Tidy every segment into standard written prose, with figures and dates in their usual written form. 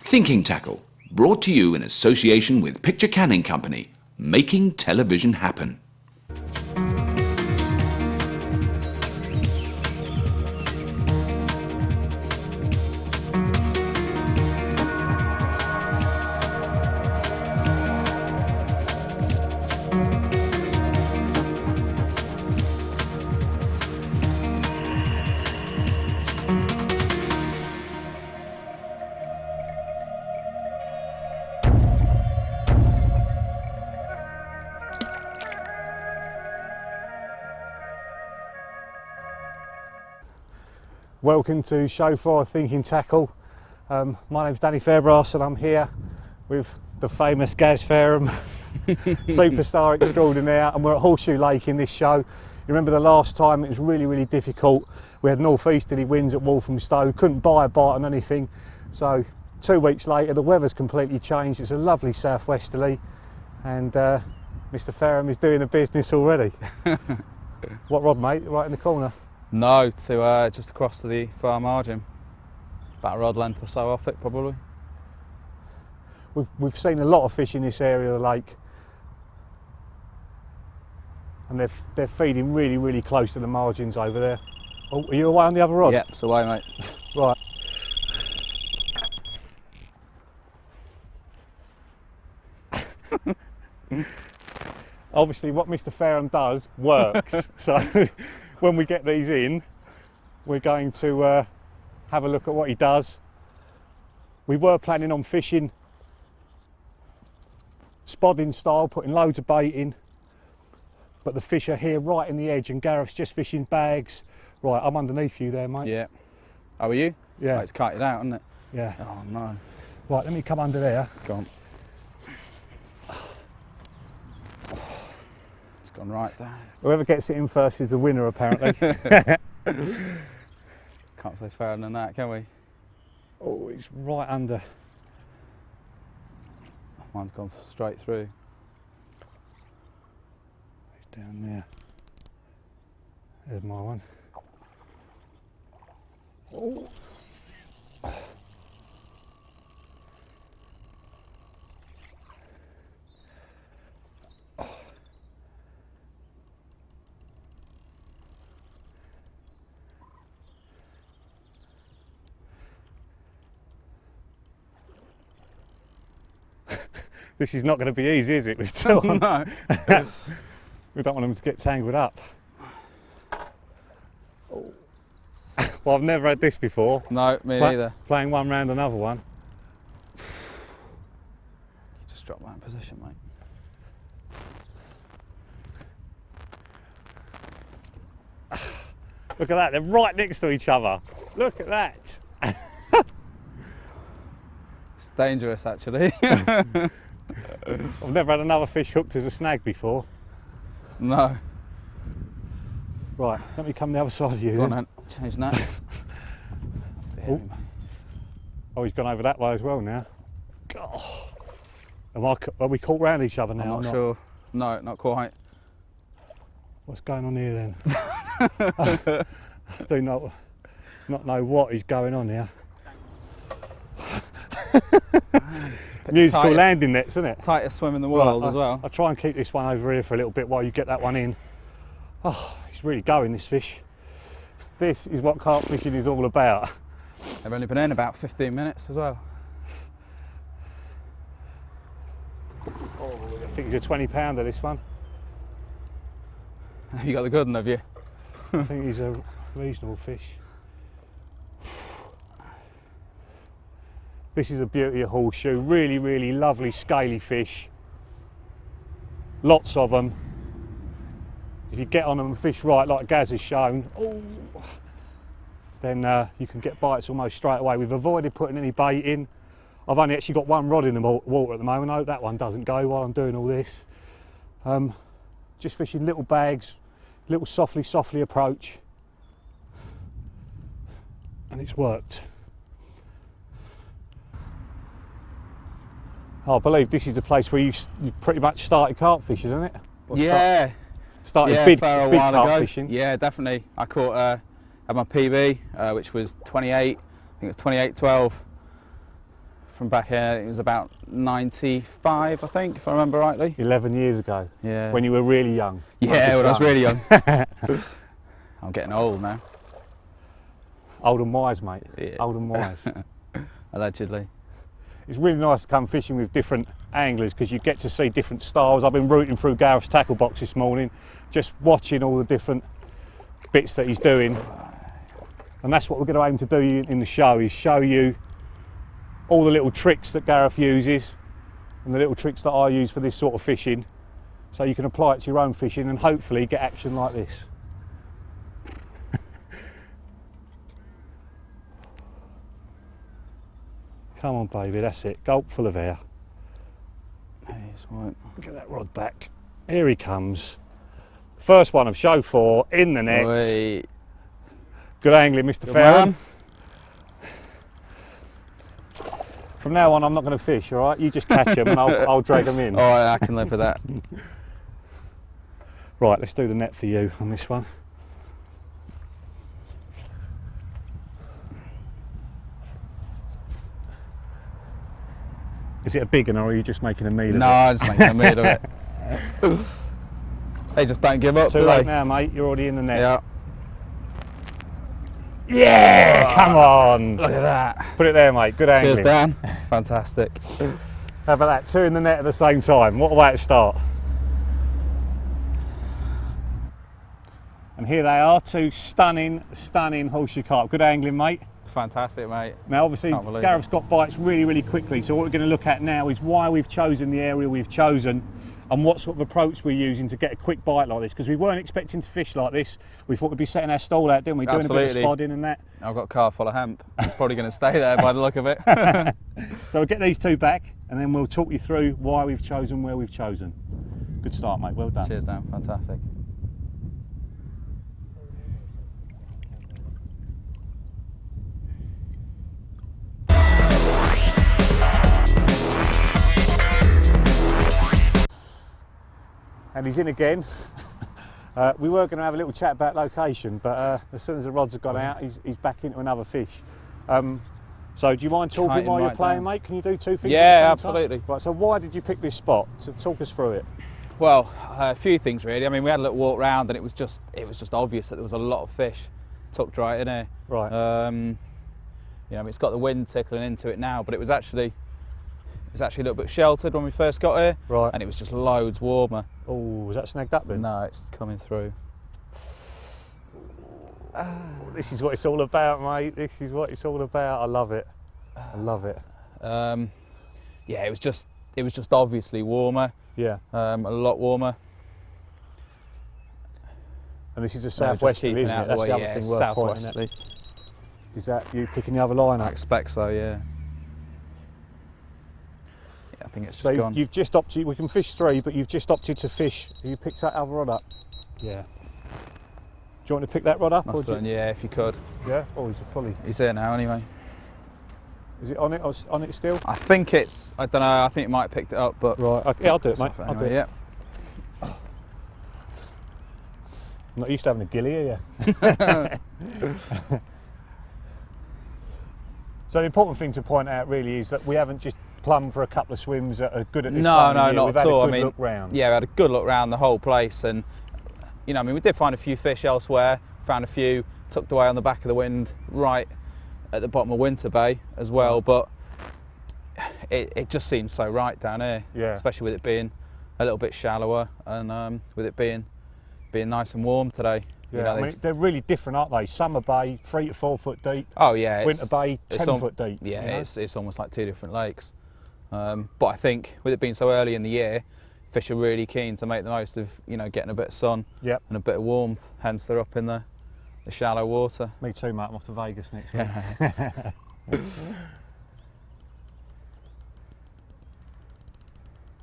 Thinking Tackle, brought to you in association with Picture Canning Company, making television happen. Welcome to Show 4 Thinking Tackle. My name's Danny Fairbrass and I'm here with the famous Gaz Fareham, superstar extraordinaire, and we're at Horseshoe Lake in this show. You remember the last time it was really difficult. We had northeasterly winds at Walthamstow, couldn't buy a bite on anything. So 2 weeks later the weather's completely changed. It's a lovely southwesterly and Mr Fareham is doing the business already. What rod, mate? Right in the corner? No, to just across to the far margin, about a rod length or so off it probably. We've seen a lot of fish in this area of the lake, and they're feeding really close to the margins over there. Oh, are you away on the other rod? Yep, it's away, mate. Right. Obviously what Mr Fareham does works, so when we get these in, we're going to have a look at what he does. We were planning on fishing spodding style, putting loads of bait in, but the fish are here right in the edge and Gareth's just fishing bags. Right, I'm underneath you there, mate. Yeah. Oh, are you? Yeah. Oh, it's kited out, isn't it? Yeah. Oh no. Right, let me come under there. Go on. It's gone right down. Whoever gets it in first is the winner, apparently. Can't say fairer than that, can we? Oh, it's right under. Mine's gone straight through. It's down there. There's my one. Oh. This is not going to be easy, is it? We're still on. No. We don't want them to get tangled up. Oh. Well, I've never had this before. No, me neither. Playing one round another one. Just drop that in position, mate. Look at that, they're right next to each other. Look at that. It's dangerous, actually. I've never had another fish hooked as a snag before. No. Right, let me come the other side of you. Go on then, change that. Oh. Oh, he's gone over that way as well now. Oh. Are we caught round each other now? I'm not sure. No, not quite. What's going on here then? I do not know what is going on here. Musical landing nets, isn't it? Tightest swim in the world, right, as well. I'll try and keep this one over here for a little bit while you get that one in. Oh, he's really going, this fish. This is what carp fishing is all about. They've only been in about 15 minutes as well. Oh, I think he's a 20 pounder, this one. Have you got the good one, have you? I think he's a reasonable fish. This is a beauty of Horseshoe, really lovely scaly fish. Lots of them. If you get on them and fish right like Gaz has shown, then you can get bites almost straight away. We've avoided putting any bait in. I've only actually got one rod in the water at the moment. I hope that one doesn't go while I'm doing all this. Just fishing little bags, little softly approach, and it's worked. I believe this is the place where you pretty much started carp fishing, isn't it? Or yeah. Started big a big while carp ago. fishing. Yeah, definitely. I caught had my PB, which was 28. I think it was 28.12 from back here. It was about 95, I think, if I remember rightly. 11 years ago. Yeah. When you were really young. Yeah, when I was really young. I'm getting old now. Old and wise, mate. Yeah. Old and wise. Allegedly. It's really nice to come fishing with different anglers because you get to see different styles. I've been rooting through Gareth's tackle box this morning, just watching all the different bits that he's doing. And that's what we're going to aim to do in the show, is show you all the little tricks that Gareth uses and the little tricks that I use for this sort of fishing, so you can apply it to your own fishing and hopefully get action like this. Come on, baby, that's it. Gulp full of air. Get that rod back. Here he comes. First one of show 4 in the net. Oi. Good angling, Mr. Fareham. From now on, I'm not going to fish, all right? You just catch them and I'll drag them in. All right, I can live with that. Right, let's do the net for you on this one. Is it a big one, or are you just making a meal of it? No, I'm just making a meal of it. They just don't give up, Too do late they? now, mate. You're already in the net. Yeah. Yeah, come on. Look at that. Put it there, mate. Good angling. Cheers, Dan. Fantastic. How about that? 2 in the net at the same time. What a way to start. And here they are, 2 stunning, stunning horseshoe carp. Good angling, mate. Fantastic, mate. Now, obviously, Can't believe Gareth's it. got bites really, really quickly. So what we're going to look at now is why we've chosen the area we've chosen and what sort of approach we're using to get a quick bite like this, because we weren't expecting to fish like this. We thought we'd be setting our stall out, didn't we? Doing a bit of spodding and that. I've got a car full of hemp. It's probably going to stay there by the look of it. So we'll get these 2 back and then we'll talk you through why we've chosen where we've chosen. Good start, mate. Well done. Cheers, Dan. Fantastic. And he's in again. We were going to have a little chat about location, but as soon as the rods have gone out, he's back into another fish. So do you mind talking Kiting while you're right playing, down. mate? Can you do 2 things Yeah, at the same absolutely. time? Right, so why did you pick this spot? So talk us through it. Well, a few things really. I mean, we had a little walk round, and it was just obvious that there was a lot of fish tucked right in here. Right. You know, it's got the wind tickling into it now, but it was actually a little bit sheltered when we first got here. Right. And it was just loads warmer. Oh, was that snagged up then? No, it's coming through. This is what it's all about, mate. This is what it's all about. I love it. I love it. Yeah, it was just obviously warmer. Yeah. A lot warmer. And this is a No, just southwesterly, keeping isn't out it? the That's way, the other yeah, thing worth pointing out. southwesterly. Is that you picking the other line I up? expect so, yeah. Yeah, I think it's just So gone. you've just opted, we can fish 3, but you've just opted to fish. You picked that other rod up? Yeah. Do you want to pick that rod up? Must have done, yeah, if you could. Yeah? Oh, he's a fully. He's here now anyway. Is it on it, or on it still? I think it's, I don't know, I think it might have picked it up, but... Right, okay, I'll do it, mate. Anyway, I'll do it. yeah. I'm not used to having a gilly, are you? So the important thing to point out really is that we haven't just plumbed for a couple of swims that are good at this time of year. not We've at had all. a good look round. Yeah, we had a good look round the whole place, and you know, I mean, we did find a few fish elsewhere. Found a few tucked away on the back of the wind, right at the bottom of Winter Bay as well. But it just seems so right down here. Yeah. Especially with it being a little bit shallower, and with it being nice and warm today. Yeah, You know, I mean, they're really different, aren't they? Summer Bay, 3 to 4 foot deep. oh yeah, Winter Bay, it's 10 foot deep. Yeah, you know? it's almost like 2 different lakes. But I think with it being so early in the year, fish are really keen to make the most of, you know, getting a bit of sun Yep. and a bit of warmth. Hence they're up in the shallow water. Me too, mate. I'm off to Vegas next week.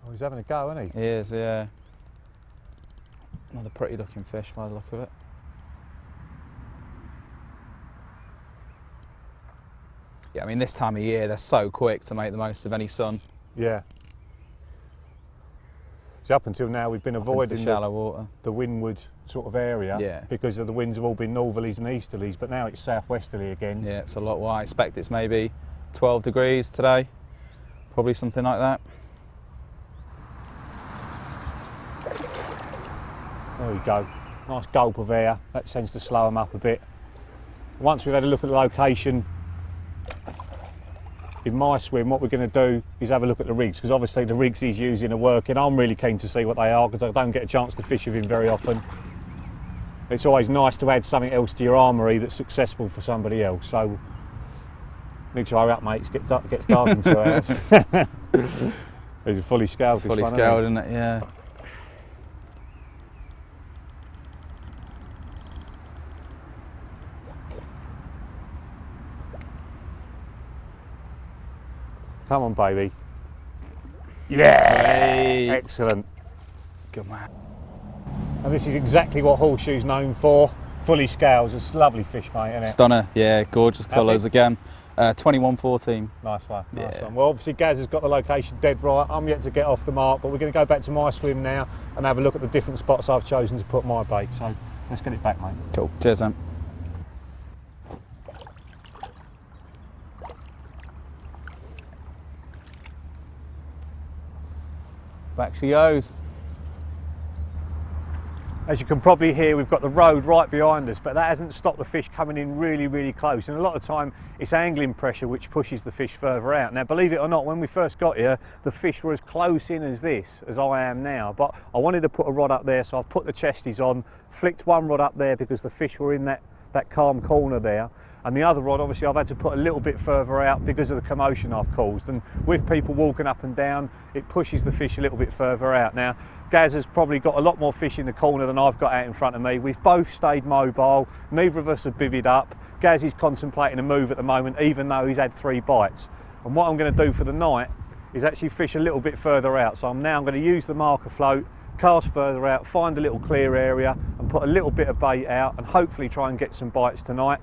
Oh, he's having a go, isn't he? He is, yeah. Another pretty looking fish by the look of it. Yeah, I mean, this time of year they're so quick to make the most of any sun. Yeah. So up until now we've been avoiding the shallow water. the windward sort of area, Yeah. because of the winds have all been northerlies and easterlies, but now it's southwesterly again. Yeah, it's a lot. Well, I expect it's maybe 12 degrees today. Probably something like that. There we go. Nice gulp of air. That tends to slow them up a bit. Once we've had a look at the location in my swim, what we're going to do is have a look at the rigs, because obviously the rigs he's using are working. I'm really keen to see what they are, because I don't get a chance to fish with him very often. It's always nice to add something else to your armoury that's successful for somebody else. So need to hurry up, mate. It gets dark in 2 hours. He's a fully scaled. Fully scaled, isn't it? Yeah. Come on, baby. Yeah! Hey. Excellent. Good man. And this is exactly what Horseshoe's known for. Fully scales. It's a lovely fish, mate, isn't it? Stunner. Yeah, gorgeous colours again. 21-14. Nice one, nice Yeah. one. Well, obviously Gaz has got the location dead right. I'm yet to get off the mark, but we're going to go back to my swim now and have a look at the different spots I've chosen to put my bait. So let's get it back, mate. Cool. Cheers, Sam. Back she goes. As you can probably hear, we've got the road right behind us, but that hasn't stopped the fish coming in really, really close. And a lot of time it's angling pressure which pushes the fish further out. Now, believe it or not, when we first got here, the fish were as close in as this as I am now. But I wanted to put a rod up there, so I've put the chesties on, flicked one rod up there because the fish were in that calm corner there. And the other rod, obviously, I've had to put a little bit further out because of the commotion I've caused. And with people walking up and down, it pushes the fish a little bit further out. Now, Gaz has probably got a lot more fish in the corner than I've got out in front of me. We've both stayed mobile. Neither of us have bivvied up. Gaz is contemplating a move at the moment, even though he's had 3 bites. And what I'm going to do for the night is actually fish a little bit further out. So I'm going to use the marker float, cast further out, find a little clear area and put a little bit of bait out and hopefully try and get some bites tonight.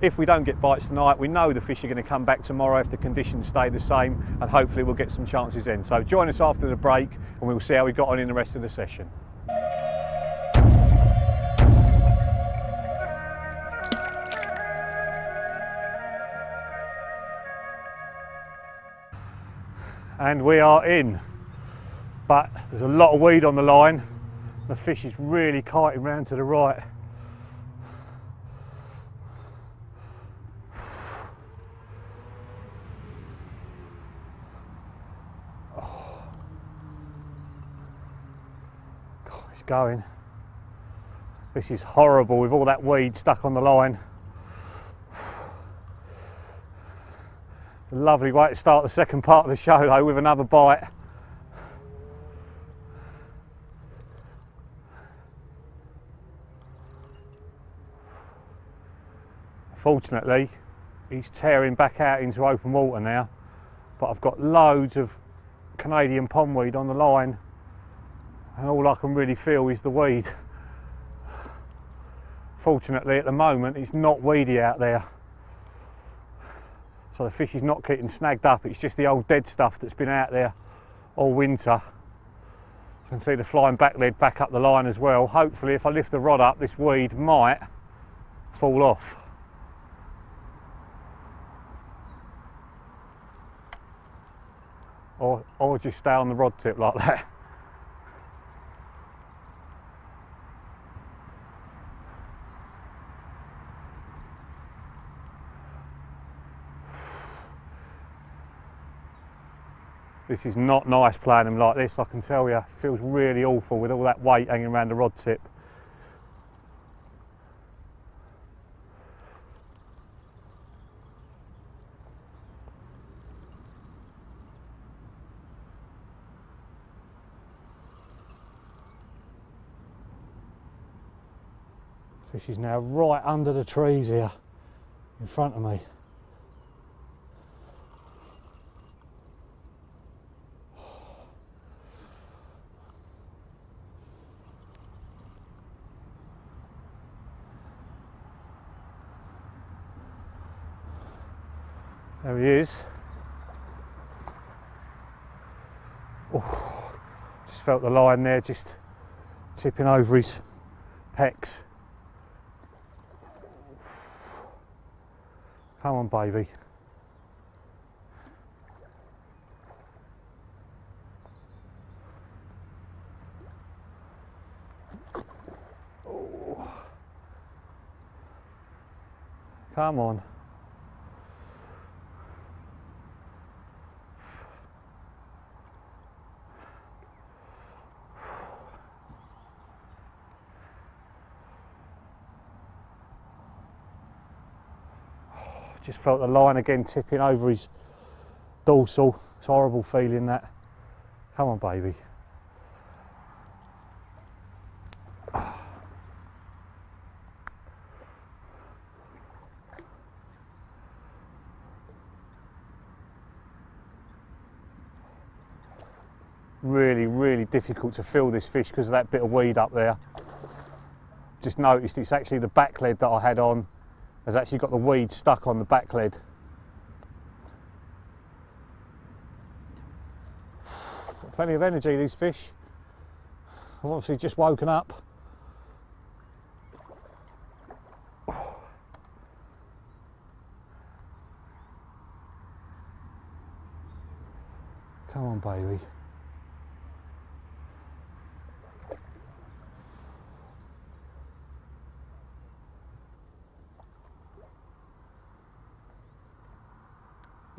If we don't get bites tonight, we know the fish are going to come back tomorrow if the conditions stay the same, and hopefully we'll get some chances then. So join us after the break and we'll see how we got on in the rest of the session. And we are in, but there's a lot of weed on the line. The fish is really kiting round to the right. Going. This is horrible with all that weed stuck on the line. A lovely way to start the second part of the show though, with another bite. Fortunately, he's tearing back out into open water now, but I've got loads of Canadian pondweed on the line. And all I can really feel is the weed. Fortunately, at the moment, it's not weedy out there. So the fish is not getting snagged up. It's just the old dead stuff that's been out there all winter. You can see the flying back lead back up the line as well. Hopefully, if I lift the rod up, this weed might fall off. Or just stay on the rod tip like that. This is not nice playing them like this, I can tell you. It feels really awful with all that weight hanging around the rod tip. So she's now right under the trees here in front of me. There he is. Oh, just felt the line there just tipping over his pecs. Come on, baby. Oh. Come on. Just felt the line again tipping over his dorsal. It's horrible feeling that. Come on, baby. Really, really difficult to feel this fish because of that bit of weed up there. Just noticed it's actually the back lead that I had on has actually got the weed stuck on the back lead. Got plenty of energy, these fish. I've obviously just woken up. Come on, baby.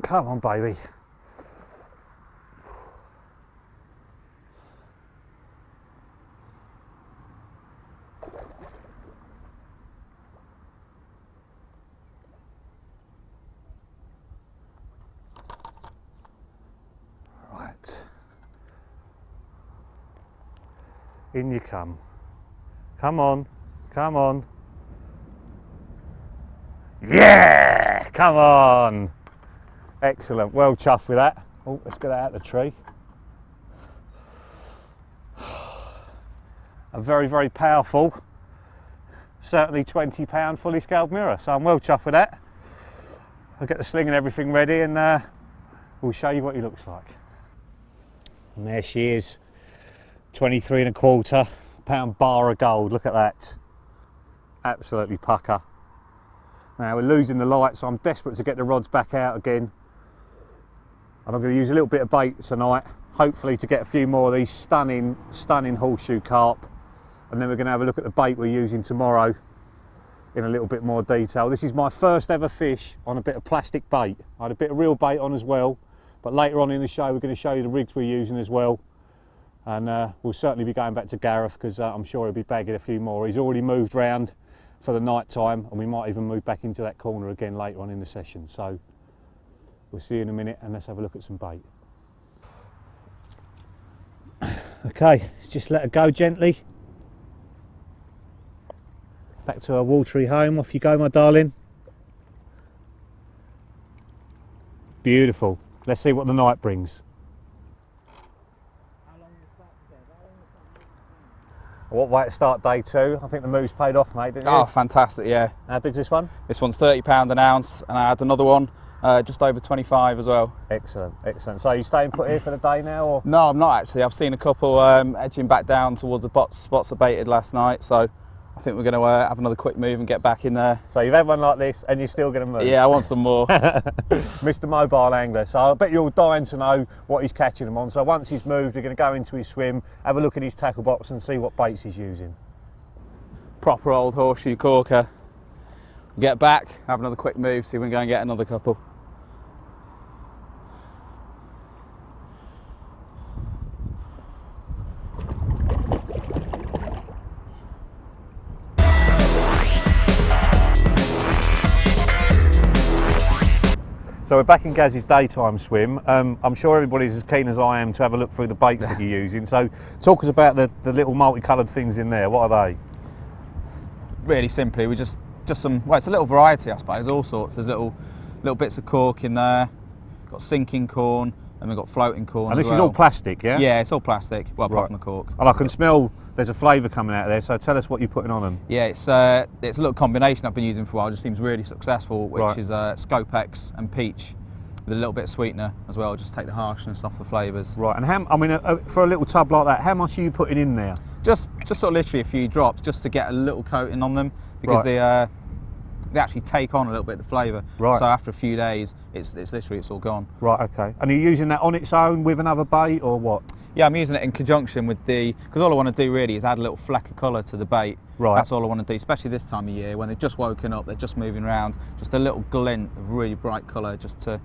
Come on, baby. Right. In you come. Come on. Come on. Yeah! Come on! Excellent, well chuffed with that. Oh, let's get that out of the tree. A very, very powerful, certainly 20-pound fully scaled mirror, so I'm well chuffed with that. I'll get the sling and everything ready and we'll show you what he looks like. And there she is, 23¼ pound bar of gold, look at that. Absolutely pucker. Now we're losing the light, so I'm desperate to get the rods back out again. And I'm going to use a little bit of bait tonight, hopefully to get a few more of these stunning horseshoe carp. And then we're going to have a look at the bait we're using tomorrow in a little bit more detail. This is my first ever fish on a bit of plastic bait. I had a bit of real bait on as well, but later on in the show we're going to show you the rigs we're using as well. And we'll certainly be going back to Gareth because I'm sure he'll be bagging a few more. He's already moved round for the night time and we might even move back into that corner again later on in the session. So we'll see you in a minute and let's have a look at some bait. Okay, just let her go gently. Back to our watery home, off you go my darling. Beautiful, let's see what the night brings. What way to start day two? I think the move's paid off, mate, didn't you? Oh, fantastic, yeah. How big's this one? This one's £30 an ounce, and I had another one just over 25 as well. Excellent, excellent. So are you staying put here for the day now? Or? No, I'm not actually. I've seen a couple edging back down towards the spots I baited last night, so I think we're going to have another quick move and get back in there. So you've had one like this and you're still going to move? Yeah, I want some more. Mr. Mobile Angler. So I bet you're all dying to know what he's catching them on. So once he's moved, we're going to go into his swim, have a look at his tackle box and see what baits he's using. Proper old horseshoe corker. Get back, have another quick move, see if we can go and get another couple. So we're back in Gaz's daytime swim. I'm sure everybody's as keen as I am to have a look through the baits that you're using. So talk us about the little multicoloured things in there. What are they? Really simply, we just some, well, it's a little variety I suppose, all sorts. There's little bits of cork in there, got sinking corn, and we've got floating corn And as this is well. all plastic, yeah? Yeah, it's all plastic, well apart Right. from the cork. And I can smell there's a flavour coming out of there, so tell us what you're putting on them. Yeah, it's a little combination I've been using for a while, just seems really successful, which Right. is Scopex and peach with a little bit of sweetener as well, just to take the harshness off the flavours. Right, and how, I mean, for a little tub like that, how much are you putting in there? Just sort of literally a few drops, just to get a little coating on them, because Right. they actually take on a little bit of the flavour. Right. So after a few days, it's literally all gone. Right, okay. And are you using that on its own with another bait or what? Yeah, I'm using it in conjunction with because all I want to do really is add a little fleck of colour to the bait. Right. That's all I want to do, especially this time of year when they've just woken up, they're just moving around, just a little glint of really bright colour just to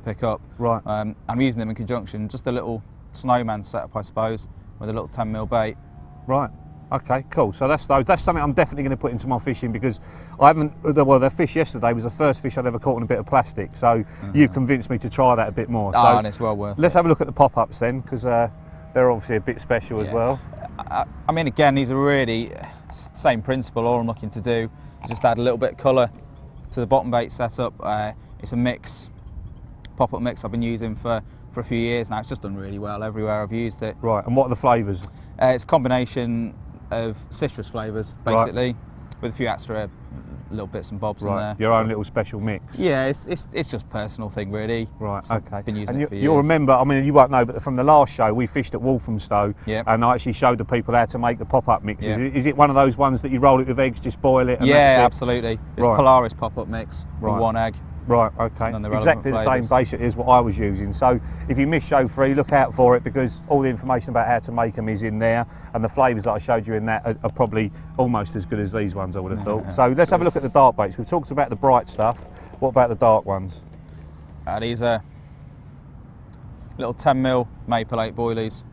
pick up. Right. I'm using them in conjunction, just a little snowman setup, I suppose, with a little 10mm bait. Right. Okay, cool. So that's something I'm definitely going to put into my fishing, because I haven't. Well, the fish yesterday was the first fish I'd ever caught in a bit of plastic. So you've convinced me to try that a bit more. So And it's well worth let's it. have a look at the pop-ups then, because they're obviously a bit special as well. I mean, again, these are really same principle. All I'm looking to do is just add a little bit of colour to the bottom bait setup. It's a mix, pop-up mix I've been using for a few years now. It's just done really well everywhere I've used it. Right. And what are the flavours? It's a combination of citrus flavours, basically, with a few extra little bits and bobs in there. Your own little special mix. Yeah, it's just a personal thing, really. Right. So Okay. I've been using And it for years. you'll remember. I mean, you won't know, but from the last show, we fished at Walthamstow, Yep. and I actually showed the people how to make the pop-up mixes. Yeah. Is it one of those ones that you roll it with eggs, just boil it? And Yeah, that's it? absolutely. It's Right. Polaris pop-up mix with Right. 1 egg. Right, okay. And then the relevant Exactly the same flavours. basically as what I was using. So if you miss show 3, look out for it, because all the information about how to make them is in there, and the flavours that I showed you in that are probably almost as good as these ones, I would have thought. So let's have a look at the dark baits. We've talked about the bright stuff. What about the dark ones? These are little 10mm maple 8 boilies.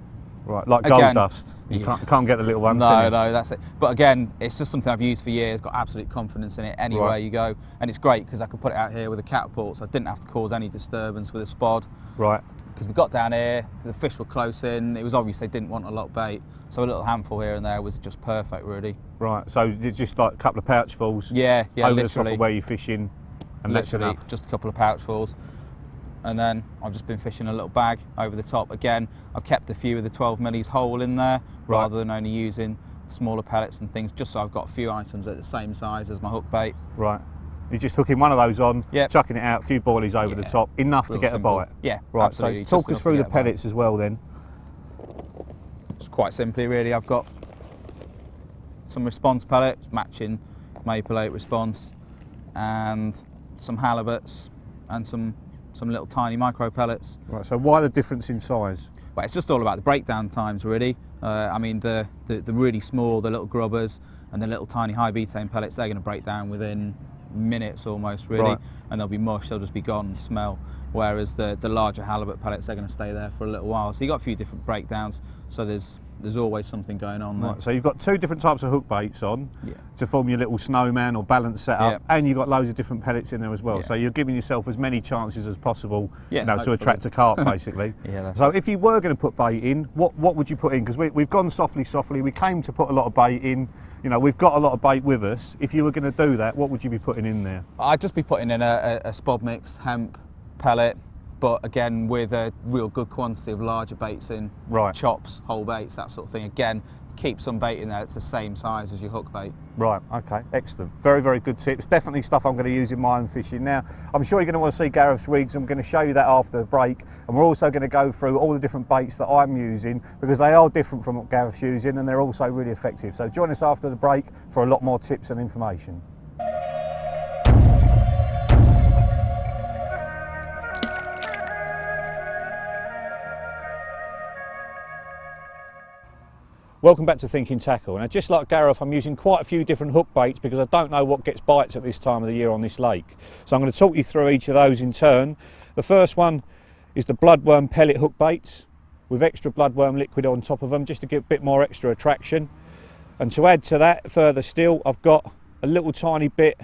Right, like gold Again, dust. You yeah. can't get the little ones, can you? No, that's it. But again, it's just something I've used for years, got absolute confidence in it anywhere Right. you go. And it's great because I could put it out here with a catapult, so I didn't have to cause any disturbance with a spod. Right. Because we got down here, the fish were close in, it was obvious they didn't want a lot of bait. So a little handful here and there was just perfect, really. Right, so it's just like a couple of pouchfuls Yeah, over literally. the top of where you're fishing, and that's Literally, enough. just a couple of pouchfuls. And then I've just been fishing a little bag over the top. Again, I've kept a few of the 12mm whole in there, Right. rather than only using smaller pellets and things, just so I've got a few items at the same size as my hook bait. Right. You're just hooking one of those on, Yep. chucking it out, a few boilies over the Yeah. top, enough to Real get simple. a bite. Yeah, Right, absolutely. so just talk us enough to through the get a bite. pellets as well then. Just quite simply, really, I've got some response pellets, matching maple 8 response, and some halibuts, and some little tiny micro pellets. Right, so why the difference in size? But it's just all about the breakdown times, really. I mean, the really small, the little grubbers, and the little tiny high butane pellets, they're going to break down within minutes almost, really. Right. And they'll be mush, they'll just be gone and smell. Whereas the larger halibut pellets, they're going to stay there for a little while. So you've got a few different breakdowns, so there's always something going on there. Right, so you've got 2 different types of hook baits on Yeah. to form your little snowman or balance setup, Yep. and you've got loads of different pellets in there as well. Yeah. So you're giving yourself as many chances as possible, Yeah, to hopefully. attract a carp, basically. Yeah, that's so it. if you were going to put bait in, what would you put in? Because we've gone softly. We came to put a lot of bait in. You know, we've got a lot of bait with us. If you were going to do that, what would you be putting in there? I'd just be putting in a spod mix, hemp, pellet, but again with a real good quantity of larger baits in, Right. chops, whole baits, that sort of thing. Again, keep some bait in there that's the same size as your hook bait. Right, okay, excellent. Very, very good tips. Definitely stuff I'm going to use in my own fishing. Now, I'm sure you're going to want to see Gareth's rigs. I'm going to show you that after the break. And we're also going to go through all the different baits that I'm using, because they are different from what Gareth's using, and they're also really effective. So join us after the break for a lot more tips and information. Welcome back to Thinking Tackle. Now, just like Gareth, I'm using quite a few different hook baits because I don't know what gets bites at this time of the year on this lake. So I'm going to talk you through each of those in turn. The first one is the bloodworm pellet hook baits with extra bloodworm liquid on top of them, just to get a bit more extra attraction. And to add to that further still, I've got a little tiny bit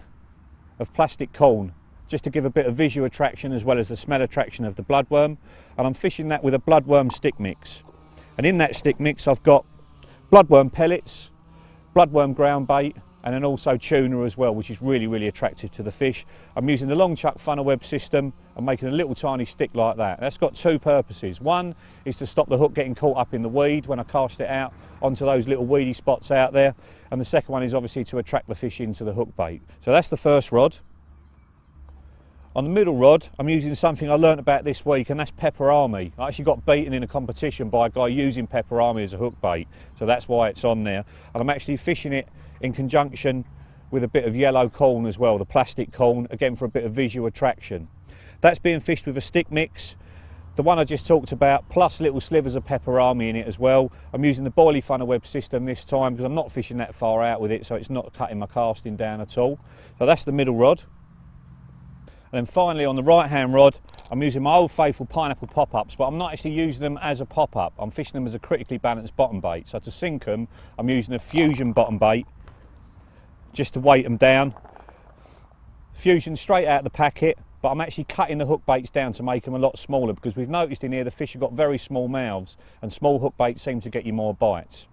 of plastic corn, just to give a bit of visual attraction as well as the smell attraction of the bloodworm. And I'm fishing that with a bloodworm stick mix. And in that stick mix I've got bloodworm pellets, bloodworm ground bait, and then also tuna as well, which is really, really attractive to the fish. I'm using the long chuck funnel web system and making a little tiny stick like that. That's got 2 purposes. One is to stop the hook getting caught up in the weed when I cast it out onto those little weedy spots out there. And the second one is obviously to attract the fish into the hook bait. So that's the first rod. On the middle rod, I'm using something I learnt about this week, and that's Pepper Army. I actually got beaten in a competition by a guy using Pepper Army as a hook bait, so that's why it's on there. And I'm actually fishing it in conjunction with a bit of yellow corn as well, the plastic corn, again for a bit of visual attraction. That's being fished with a stick mix the one I just talked about, plus little slivers of pepperami in it as well. I'm using the boilie funnel web system this time because I'm not fishing that far out with it, so it's not cutting my casting down at all. So that's the middle rod. And then finally on the right hand rod, I'm using my old faithful pineapple pop-ups, but I'm not actually using them as a pop-up. I'm fishing them as a critically balanced bottom bait. So to sink them, I'm using a Fusion bottom bait just to weight them down. Fusion straight out of the packet, but I'm actually cutting the hook baits down to make them a lot smaller because we've noticed in here the fish have got very small mouths and small hook baits seem to get you more bites.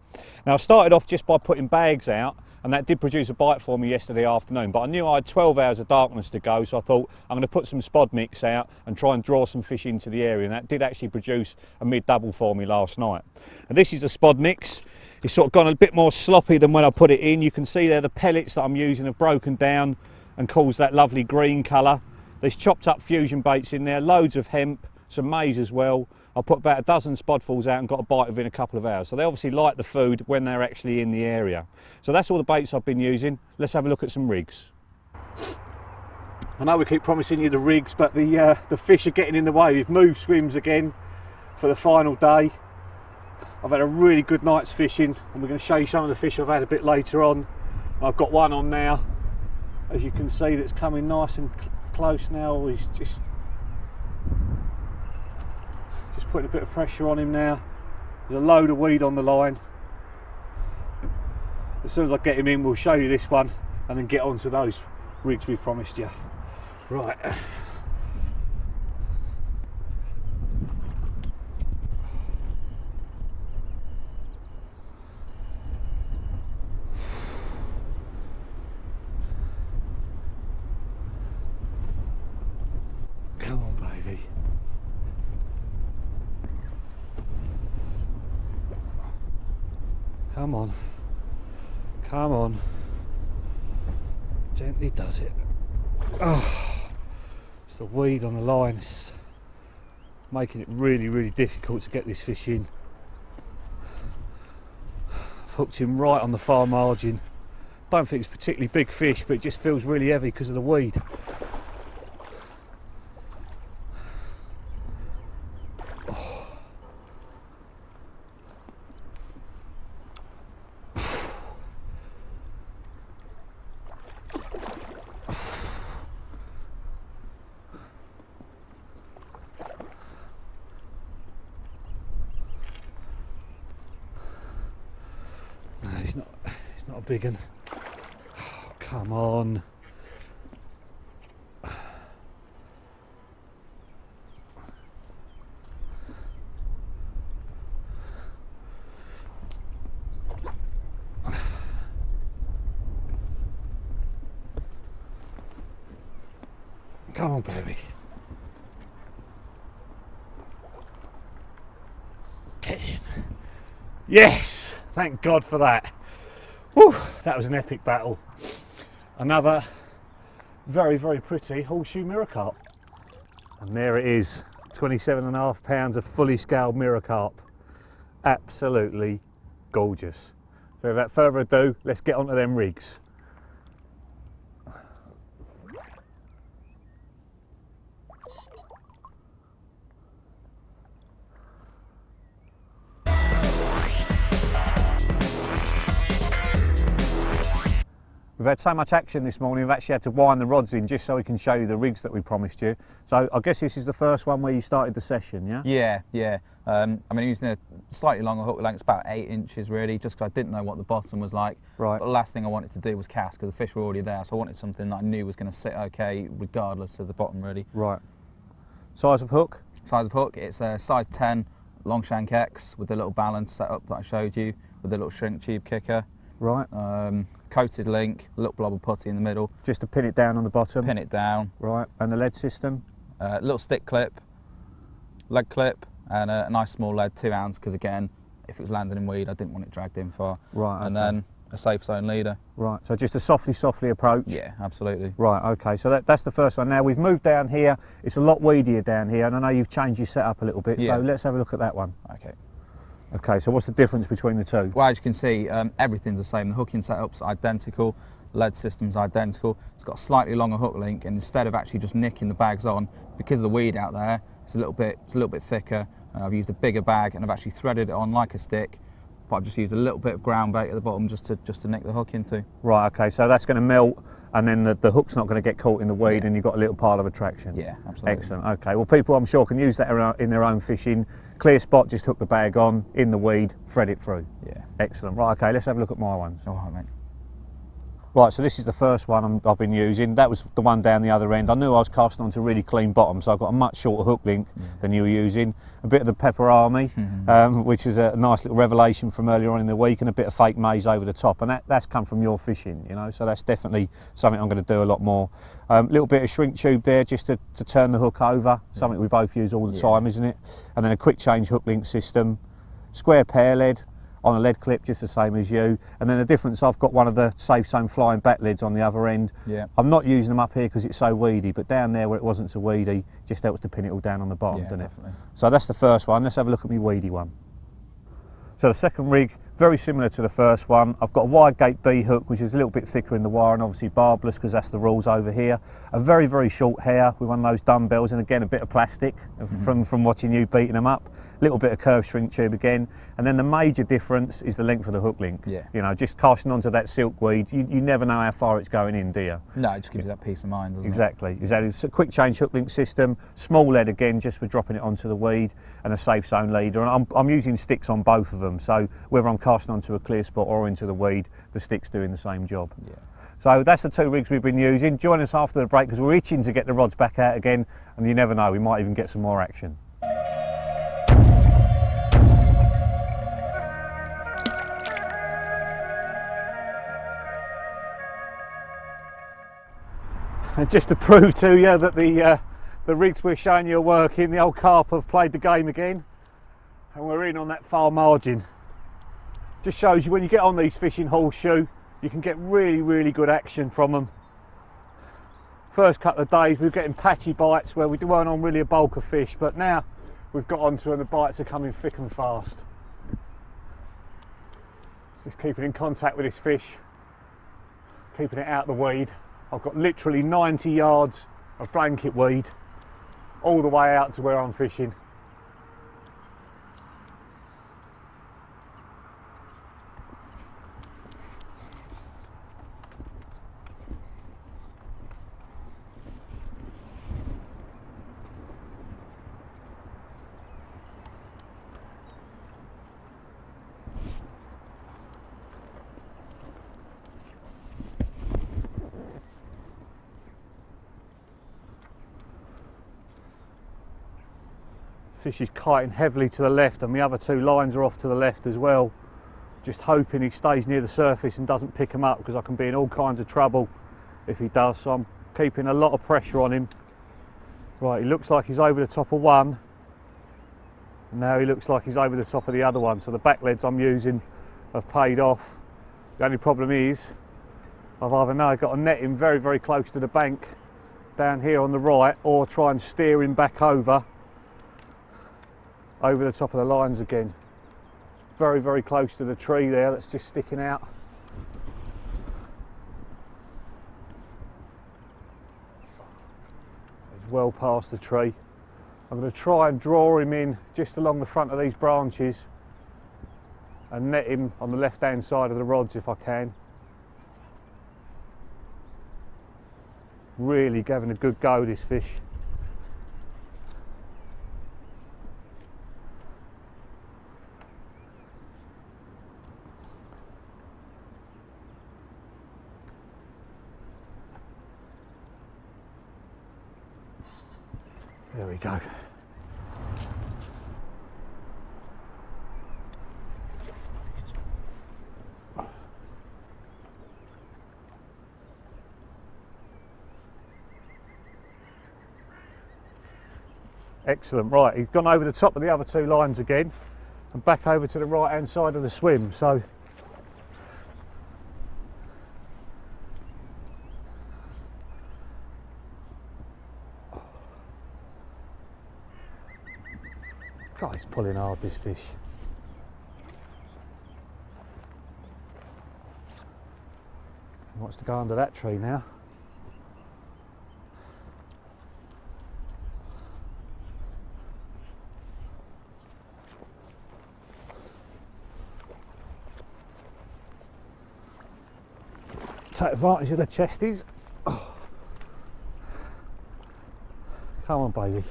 Now I started off just by putting bags out, and that did produce a bite for me yesterday afternoon, but I knew I had 12 hours of darkness to go, so I thought I'm going to put some spod mix out and try and draw some fish into the area, and that did actually produce a mid-double for me last night. And this is a spod mix. It's sort of gone a bit more sloppy than when I put it in. You can see there the pellets that I'm using have broken down and caused that lovely green colour. There's chopped up Fusion baits in there, loads of hemp, some maize as well. I put about a dozen spodfuls out and got a bite within a couple of hours. So they obviously like the food when they're actually in the area. So that's all the baits I've been using. Let's have a look at some rigs. I know we keep promising you the rigs, but the fish are getting in the way. We've moved swims again for the final day. I've had a really good night's fishing, and we're going to show you some of the fish I've had a bit later on. I've got one on now, as you can see, that's coming nice and close now. He's just putting a bit of pressure on him now. There's a load of weed on the line. As soon as I get him in, we'll show you this one and then get on to those rigs we promised you. Right. Come on, baby. Come on. Come on. Gently does it. Oh, it's the weed on the line. It's making it really, really difficult to get this fish in. I've hooked him right on the far margin. Don't think it's a particularly big fish, but it just feels really heavy because of the weed. It's not a big one. Oh, come on. Come on, baby. Get in. Yes! Thank God for that. Whew, that was an epic battle. Another very, very pretty horseshoe mirror carp. And there it is, 27.5 pounds of fully scaled mirror carp. Absolutely gorgeous. So without further ado, let's get onto them rigs. We've had so much action this morning, we've actually had to wind the rods in just so we can show you the rigs that we promised you. So I guess this is the first one where you started the session, yeah? Yeah. I mean, using a slightly longer hook length, about 8 inches really, just because I didn't know what the bottom was like. Right. But the last thing I wanted to do was cast because the fish were already there, so I wanted something that I knew was going to sit okay regardless of the bottom really. Right. Size of hook? Size of hook, it's a size 10 long shank X with the little balance setup that I showed you with the little shrink tube kicker. Right. Coated link, a little blob of putty in the middle. Just to pin it down on the bottom? Pin it down. Right, and the lead system? Little stick clip, leg clip, and a nice small lead, 2 ounce, because again, if it was landing in weed, I didn't want it dragged in far. Right, okay. And then a safe zone leader. Right, so just a softly approach? Yeah, absolutely. Right, okay, so that's the first one. Now we've moved down here, it's a lot weedier down here, and I know you've changed your setup a little bit, Yeah. so let's have a look at that one. Okay. Okay, so what's the difference between the two? Well, as you can see, everything's the same. The hooking setup's identical, lead system's identical. It's got a slightly longer hook link, and instead of actually just nicking the bags on, because of the weed out there, It's a little bit thicker. I've used a bigger bag and I've actually threaded it on like a stick, but I've just used a little bit of ground bait at the bottom just to nick the hook into. Right, okay, so that's going to melt and then the hook's not going to get caught in the weed and you've got a little pile of attraction. Yeah, absolutely. Excellent, okay. Well, people I'm sure can use that in their own fishing. Clear spot, just hook the bag on, in the weed, thread it through. Yeah. Excellent, right, okay, let's have a look at my ones. All right, mate. Right, so this is the first one I've been using. That was the one down the other end. I knew I was casting onto really clean bottom, so I've got a much shorter hook link than you were using. A bit of the Pepper Army, which is a nice little revelation from earlier on in the week, and a bit of fake maize over the top, and that's come from your fishing, you know, so that's definitely something I'm going to do a lot more. Little bit of shrink tube there just to turn the hook over, something we both use all the time, isn't it? And then a quick change hook link system, square pair lead on a lead clip, just the same as you. And then the difference, I've got one of the Safe Zone flying back leads on the other end. Yeah. I'm not using them up here because it's so weedy, but down there where it wasn't so weedy, just helps to pin it all down on the bottom, doesn't definitely. it? So that's the first one. Let's have a look at my weedy one. So the second rig, very similar to the first one. I've got a wide gate B hook, which is a little bit thicker in the wire and obviously barbless because that's the rules over here. A very, very short hair with one of those dumbbells, and again a bit of plastic from watching you beating them up. Little bit of curved shrink tube again, and then the major difference is the length of the hook link. Yeah. You know, just casting onto that silkweed, you never know how far it's going in, do you? No, it just gives you that peace of mind, doesn't Exactly. It's a quick change hook link system, small lead again just for dropping it onto the weed, and a Safe Zone leader. And I'm using sticks on both of them, so whether I'm casting onto a clear spot or into the weed, the stick's doing the same job. Yeah. So that's the two rigs we've been using. Join us after the break because we're itching to get the rods back out again, and you never know, we might even get some more action. And just to prove to you that the rigs we're showing you are working, the old Carp have played the game again, and we're in on that far margin. Just shows you when you get on these fish in Horseshoe, you can get really, really good action from them. First couple of days we were getting patchy bites where we weren't on really a bulk of fish, but now we've got onto and the bites are coming thick and fast. Just keeping in contact with this fish, keeping it out of the weed. I've got literally 90 yards of blanket weed all the way out to where I'm fishing. Fish is kiting heavily to the left, and the other two lines are off to the left as well. Just hoping he stays near the surface and doesn't pick them up, because I can be in all kinds of trouble if he does. So I'm keeping a lot of pressure on him. Right, he looks like he's over the top of one. And now he looks like he's over the top of the other one. So the back leads I'm using have paid off. The only problem is I've either now got to net him very, very close to the bank down here on the right, or try and steer him back over the top of the lines again. Very, very close to the tree there that's just sticking out. It's well past the tree. I'm going to try and draw him in just along the front of these branches and net him on the left hand side of the rods if I can. Really having a good go, this fish. There we go. Excellent, right, he's gone over the top of the other two lines again and back over to the right hand side of the swim, so God, he's pulling hard, this fish. He wants to go under that tree now. take advantage of the chesties. Oh. Come on, baby.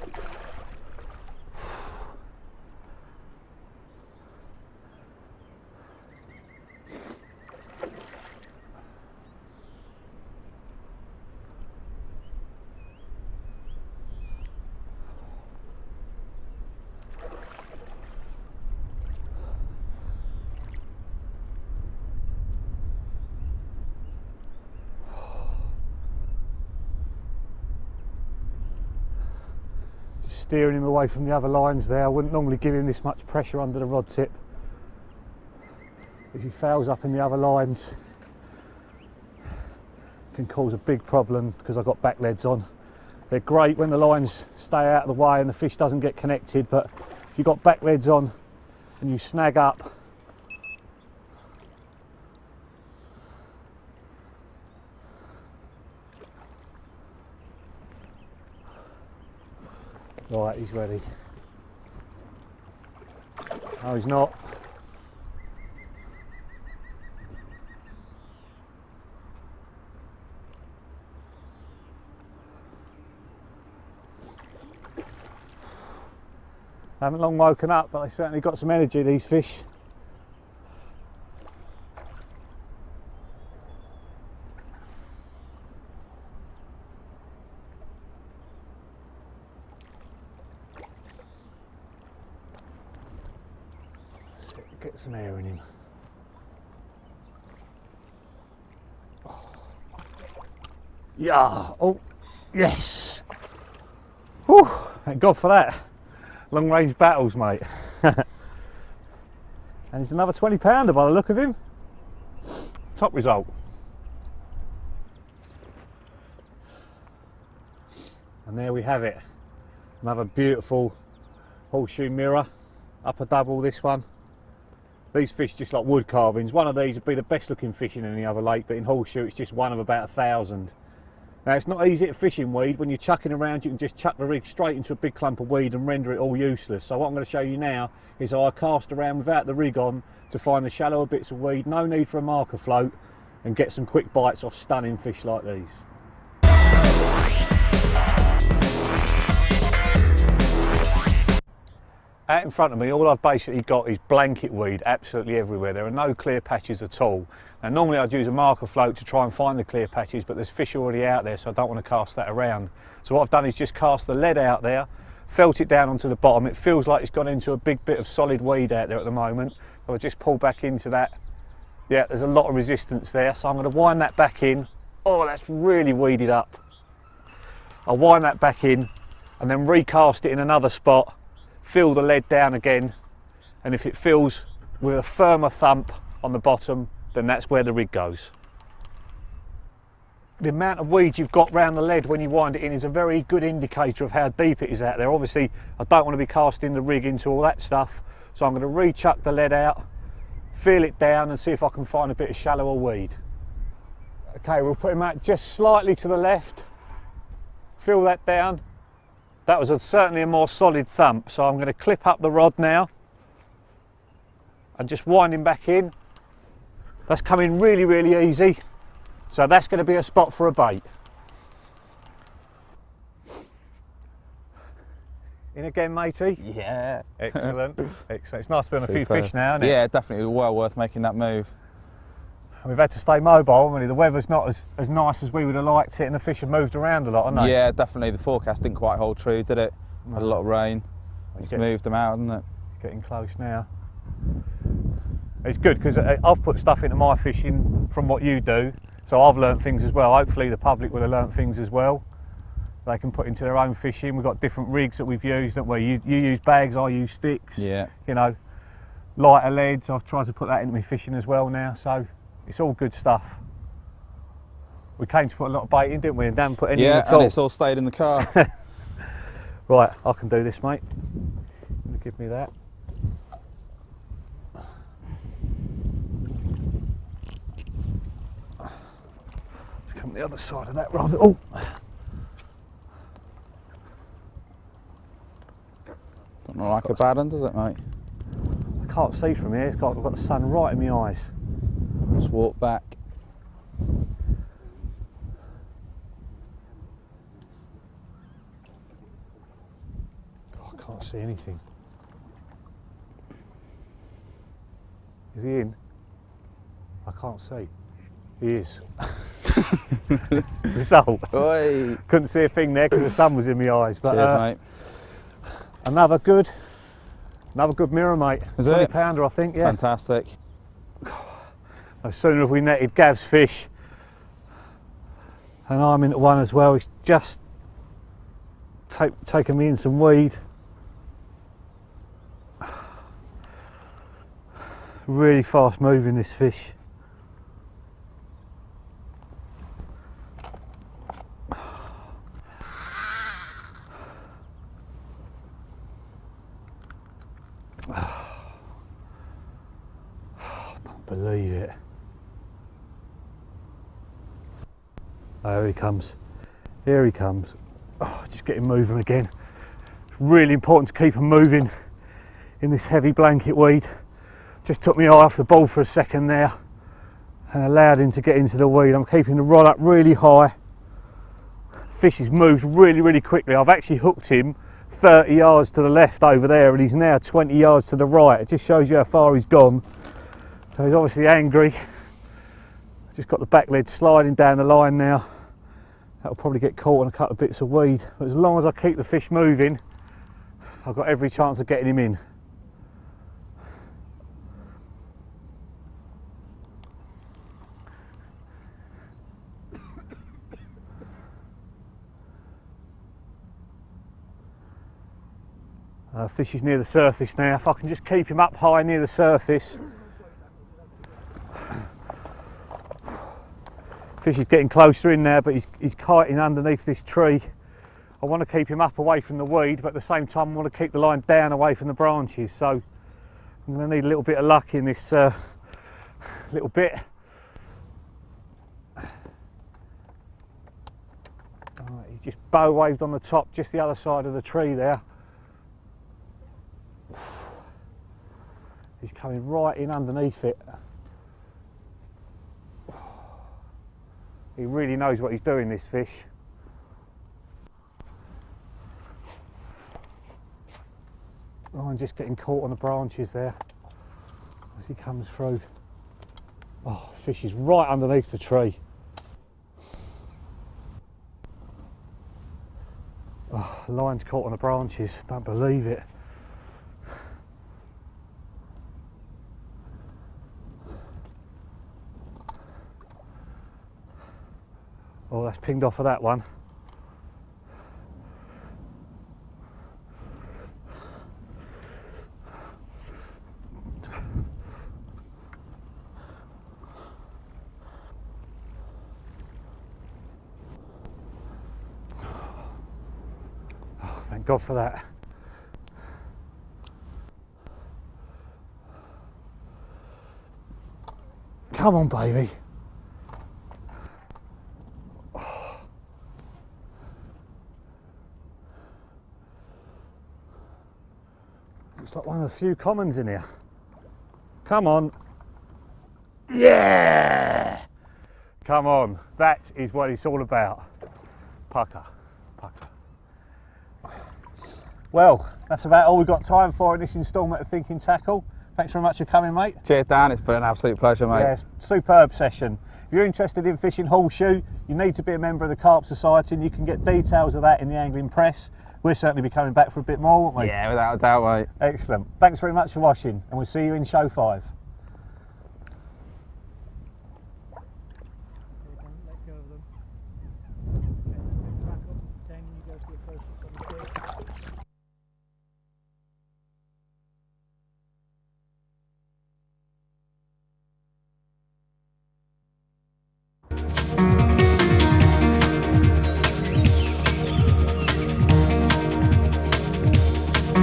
Steering him away from the other lines there. I wouldn't normally give him this much pressure under the rod tip. If he fails up in the other lines, it can cause a big problem because I've got back leads on. They're great when the lines stay out of the way and the fish doesn't get connected, but if you've got back leads on and you snag up, right, he's ready. No, he's not. I haven't long woken up, but they certainly got some energy, these fish. Get some air in him. Oh. Yeah, oh, yes. Whew, thank God for that. Long range battles, mate. And he's another 20 pounder by the look of him. Top result. And there we have it. Another beautiful horseshoe mirror. Upper double, this one. These fish just like wood carvings. One of these would be the best looking fish in any other lake, but in Horseshoe it's just one of about 1,000. Now it's not easy to fish in weed. When you're chucking around, you can just chuck the rig straight into a big clump of weed and render it all useless. So what I'm going to show you now is how I cast around without the rig on to find the shallower bits of weed. No need for a marker float, and get some quick bites off stunning fish like these. Out in front of me, all I've basically got is blanket weed absolutely everywhere. There are no clear patches at all. Now normally I'd use a marker float to try and find the clear patches, but there's fish already out there, so I don't want to cast that around. So what I've done is just cast the lead out there, felt it down onto the bottom. It feels like it's gone into a big bit of solid weed out there at the moment. So I just pull back into that. Yeah, there's a lot of resistance there, so I'm going to wind that back in. Oh, that's really weeded up. I'll wind that back in and then recast it in another spot. Fill the lead down again, and if it fills with a firmer thump on the bottom, then that's where the rig goes. The amount of weed you've got round the lead when you wind it in is a very good indicator of how deep it is out there. Obviously I don't want to be casting the rig into all that stuff, so I'm going to re-chuck the lead out, feel it down and see if I can find a bit of shallower weed. Okay, we'll put him out just slightly to the left, fill that down. That was certainly a more solid thump, so I'm going to clip up the rod now and just wind him back in. That's coming really, really easy, so that's going to be a spot for a bait. In again, matey? Yeah. Excellent. Excellent. It's nice to be on a few Superb. fish now, isn't it? Yeah, definitely well worth making that move. We've had to stay mobile, haven't we? The weather's not as nice as we would have liked it, and the fish have moved around a lot, haven't they? Yeah, definitely. The forecast didn't quite hold true, did it? No. Had a lot of rain. It's moved them out, hasn't it? Getting close now. It's good because I've put stuff into my fishing from what you do, so I've learnt things as well. Hopefully the public will have learnt things as well. They can put into their own fishing. We've got different rigs that we've used, don't we? You use bags, I use sticks. Yeah. You know, lighter leads, I've tried to put that into my fishing as well now, so it's all good stuff. We came to put a lot of bait in, didn't we? And didn't put any in at all. And it's all stayed in the car. Right, I can do this, mate. Give me that. Let's come the other side of that rod. Oh! Don't look like a bad one, does it, mate? I can't see from here. I've got the sun right in my eyes. Just walk back. Can't see anything. Is he in? I can't see. He is. Result. Oi. Couldn't see a thing there because the sun was in my eyes. But Cheers, mate. another good mirror, mate. Is 20 it? pounder, I think. Yeah. Fantastic. No sooner have we netted Gav's fish, and I'm into one as well. It's just taken me in some weed. Really fast moving, this fish. Don't believe it. There he comes. Here he comes. Oh, just getting moving again. It's really important to keep him moving in this heavy blanket weed. Just took my eye off the ball for a second there and allowed him to get into the weed. I'm keeping the rod up really high. Fish has moved really quickly. I've actually hooked him 30 yards to the left over there, and he's now 20 yards to the right. It just shows you how far he's gone. So he's obviously angry. Just got the back lead sliding down the line now. That'll probably get caught on a couple of bits of weed. But as long as I keep the fish moving, I've got every chance of getting him in. Fish is near the surface now. If I can just keep him up high near the surface. Fish is getting closer in there, but he's kiting underneath this tree. I want to keep him up away from the weed, but at the same time I want to keep the line down away from the branches. So I'm going to need a little bit of luck in this little bit. Right, he's just bow waved on the top, just the other side of the tree there. He's coming right in underneath it. He really knows what he's doing, this fish. Oh, I'm just getting caught on the branches there as he comes through. Oh, fish is right underneath the tree. Oh, line's caught on the branches, don't believe it. Oh, that's pinged off of that one. Oh, thank God for that. Come on, baby. It's like one of the few commons in here. Come on. Yeah! Come on. That is what it's all about. Pucker. Pucker. Well, that's about all we've got time for in this instalment of Thinking Tackle. Thanks very much for coming, mate. Cheers, Dan. It's been an absolute pleasure, mate. Yes, superb session. If you're interested in fishing Horseshoe, you need to be a member of the Carp Society, and you can get details of that in the Angling Press. We'll certainly be coming back for a bit more, won't we? Yeah, without a doubt, mate. Excellent. Thanks very much for watching, and we'll see you in show 5.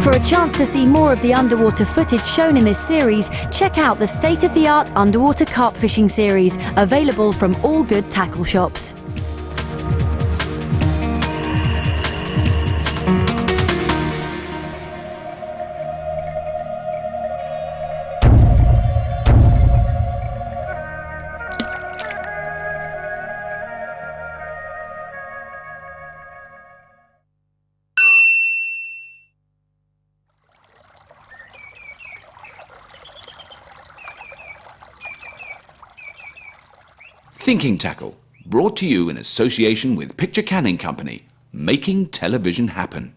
For a chance to see more of the underwater footage shown in this series, check out the state-of-the-art underwater carp fishing series, available from all good tackle shops. Thinking Tackle, brought to you in association with Picture Canning Company, making television happen.